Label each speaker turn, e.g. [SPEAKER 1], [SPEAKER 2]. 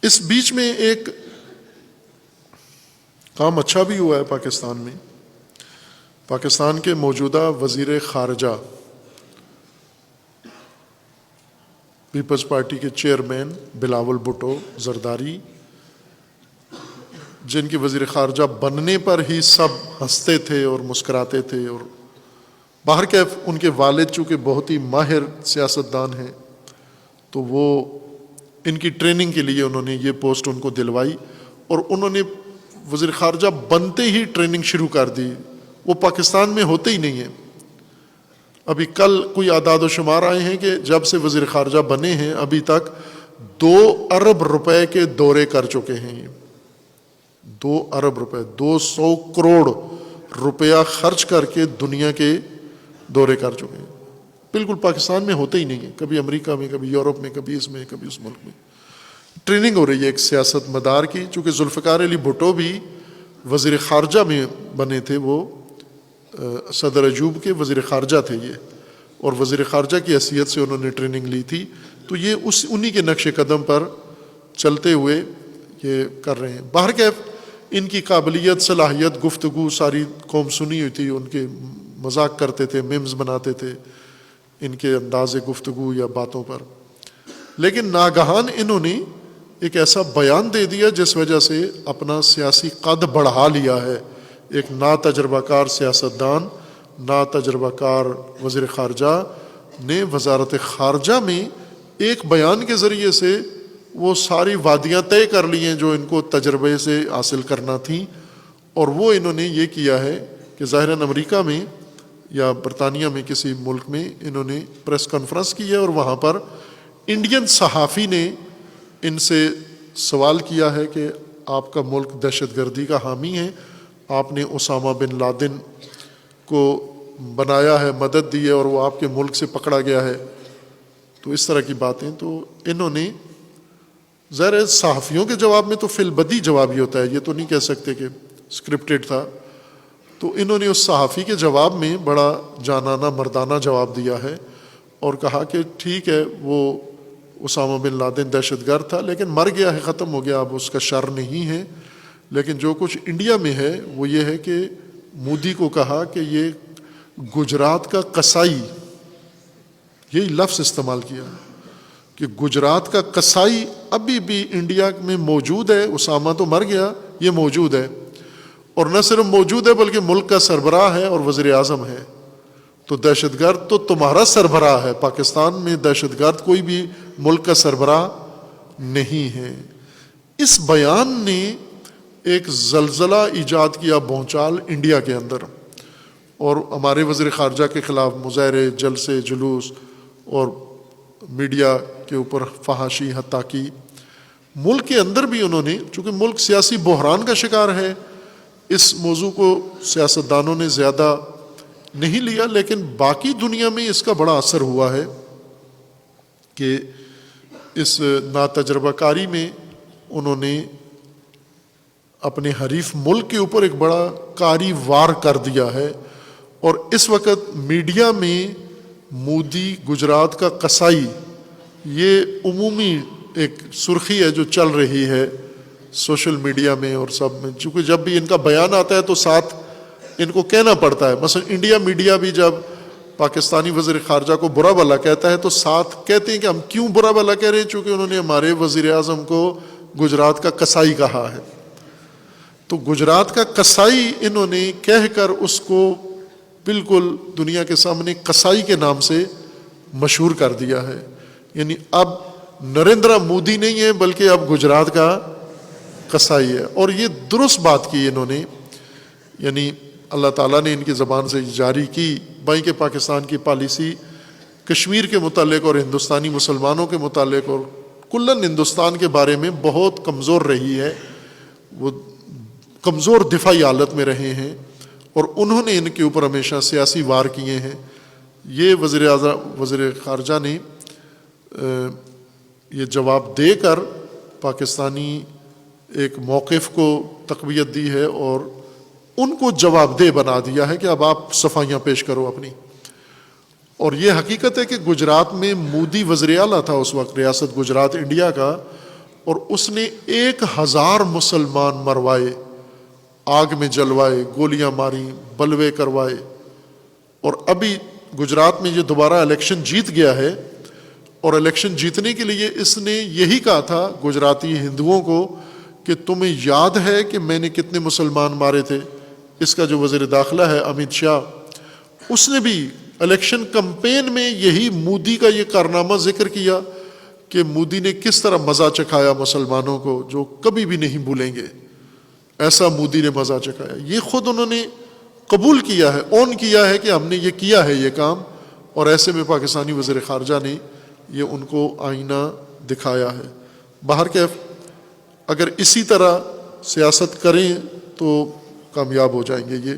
[SPEAKER 1] اس بیچ میں ایک کام اچھا بھی ہوا ہے پاکستان میں. پاکستان کے موجودہ وزیر خارجہ پیپلز پارٹی کے چیئرمین بلاول بھٹو زرداری، جن کی وزیر خارجہ بننے پر ہی سب ہنستے تھے اور مسکراتے تھے، اور باہر کیف ان کے والد چونکہ بہت ہی ماہر سیاستدان ہیں تو وہ ان کی ٹریننگ کے لیے انہوں نے یہ پوسٹ ان کو دلوائی، اور انہوں نے وزیر خارجہ بنتے ہی ٹریننگ شروع کر دی. وہ پاکستان میں ہوتے ہی نہیں ہیں. ابھی کل کوئی اعداد و شمار آئے ہیں کہ جب سے وزیر خارجہ بنے ہیں ابھی تک 2 ارب روپے کے دورے کر چکے ہیں. یہ 2 ارب روپے، 200 کروڑ روپیہ خرچ کر کے دنیا کے دورے کر چکے ہیں. بالکل پاکستان میں ہوتے ہی نہیں ہیں. کبھی امریکہ میں، کبھی یورپ میں، کبھی اس میں، کبھی اس ملک میں. ٹریننگ ہو رہی ہے ایک سیاست مدار کی. چونکہ ذوالفقار علی بھٹو بھی وزیر خارجہ میں بنے تھے، وہ صدر ایوب کے وزیر خارجہ تھے یہ، اور وزیر خارجہ کی حیثیت سے انہوں نے ٹریننگ لی تھی. تو یہ انہی کے نقش قدم پر چلتے ہوئے یہ کر رہے ہیں. باہر کیف ان کی قابلیت، صلاحیت، گفتگو ساری قوم سنی ہوئی تھی. ان کے مذاق کرتے تھے، میمز بناتے تھے ان کے انداز گفتگو یا باتوں پر. لیکن ناگہان انہوں نے ایک ایسا بیان دے دیا جس وجہ سے اپنا سیاسی قد بڑھا لیا ہے. ایک ناتجربہ کار سیاستدان، ناتجربہ کار وزیر خارجہ نے وزارت خارجہ میں ایک بیان کے ذریعے سے وہ ساری وادیاں طے کر لی ہیں جو ان کو تجربے سے حاصل کرنا تھیں. اور وہ انہوں نے یہ کیا ہے کہ ظاہراً امریکہ میں یا برطانیہ میں کسی ملک میں انہوں نے پریس کانفرنس کی ہے، اور وہاں پر انڈین صحافی نے ان سے سوال کیا ہے کہ آپ کا ملک دہشت گردی کا حامی ہے، آپ نے اسامہ بن لادن کو بنایا ہے، مدد دی ہے، اور وہ آپ کے ملک سے پکڑا گیا ہے. تو اس طرح کی باتیں. تو انہوں نے ظاہر صحافیوں کے جواب میں تو فی البدی جواب ہی ہوتا ہے، یہ تو نہیں کہہ سکتے کہ اسکرپٹڈ تھا. تو انہوں نے اس صحافی کے جواب میں بڑا جانانہ مردانہ جواب دیا ہے اور کہا کہ ٹھیک ہے وہ اسامہ بن لادن دہشت گرد تھا لیکن مر گیا ہے، ختم ہو گیا، اب اس کا شر نہیں ہے. لیکن جو کچھ انڈیا میں ہے وہ یہ ہے کہ مودی کو کہا کہ یہ گجرات کا قصائی، یہی لفظ استعمال کیا کہ گجرات کا قصائی ابھی بھی انڈیا میں موجود ہے. اسامہ تو مر گیا، یہ موجود ہے، اور نہ صرف موجود ہے بلکہ ملک کا سربراہ ہے اور وزیر اعظم ہے. تو دہشت گرد تو تمہارا سربراہ ہے. پاکستان میں دہشت گرد کوئی بھی ملک کا سربراہ نہیں ہے. اس بیان نے ایک زلزلہ ایجاد کیا بھونچال انڈیا کے اندر، اور ہمارے وزیر خارجہ کے خلاف مظاہرے، جلسے، جلوس اور میڈیا کے اوپر فحاشی، حتیٰ کہ ملک کے اندر بھی انہوں نے، چونکہ ملک سیاسی بحران کا شکار ہے، اس موضوع کو سیاستدانوں نے زیادہ نہیں لیا، لیکن باقی دنیا میں اس کا بڑا اثر ہوا ہے کہ اس ناتجربہ کاری میں انہوں نے اپنے حریف ملک کے اوپر ایک بڑا کاری وار کر دیا ہے. اور اس وقت میڈیا میں مودی گجرات کا قصائی یہ عمومی ایک سرخی ہے جو چل رہی ہے سوشل میڈیا میں اور سب میں. چونکہ جب بھی ان کا بیان آتا ہے تو ساتھ ان کو کہنا پڑتا ہے. مثلا انڈیا میڈیا بھی جب پاکستانی وزیر خارجہ کو برا بھلا کہتا ہے تو ساتھ کہتے ہیں کہ ہم کیوں برا بھلا کہہ رہے ہیں، چونکہ انہوں نے ہمارے وزیر اعظم کو گجرات کا قصائی کہا ہے. تو گجرات کا قصائی انہوں نے کہہ کر اس کو بالکل دنیا کے سامنے قصائی کے نام سے مشہور کر دیا ہے. یعنی اب نریندر مودی نہیں ہے بلکہ اب گجرات کا قصائی ہے. اور یہ درست بات کی انہوں نے، یعنی اللہ تعالیٰ نے ان کی زبان سے جاری کی. بھائی کہ پاکستان کی پالیسی کشمیر کے متعلق اور ہندوستانی مسلمانوں کے متعلق اور کلن ہندوستان کے بارے میں بہت کمزور رہی ہے. وہ کمزور دفاعی حالت میں رہے ہیں اور انہوں نے ان کے اوپر ہمیشہ سیاسی وار کیے ہیں. یہ وزیر خارجہ نے یہ جواب دے کر پاکستانی ایک موقف کو تقویت دی ہے اور ان کو جواب دہ بنا دیا ہے کہ اب آپ صفائیاں پیش کرو اپنی. اور یہ حقیقت ہے کہ گجرات میں مودی وزیر اعلیٰ تھا اس وقت، ریاست گجرات انڈیا کا، اور اس نے 1000 مسلمان مروائے، آگ میں جلوائے، گولیاں ماری، بلوے کروائے. اور ابھی گجرات میں یہ دوبارہ الیکشن جیت گیا ہے، اور الیکشن جیتنے کے لیے اس نے یہی کہا تھا گجراتی ہندوؤں کو کہ تمہیں یاد ہے کہ میں نے کتنے مسلمان مارے تھے. اس کا جو وزیر داخلہ ہے امیت شاہ، اس نے بھی الیکشن کمپین میں یہی مودی کا یہ کارنامہ ذکر کیا کہ مودی نے کس طرح مزہ چکھایا مسلمانوں کو، جو کبھی بھی نہیں بھولیں گے. ایسا مودی نے مزہ چکھایا. یہ خود انہوں نے قبول کیا ہے، اون کیا ہے کہ ہم نے یہ کیا ہے یہ کام. اور ایسے میں پاکستانی وزیر خارجہ نے یہ ان کو آئینہ دکھایا ہے. بہرکیف اگر اسی طرح سیاست کریں تو کامیاب ہو جائیں گے. یہ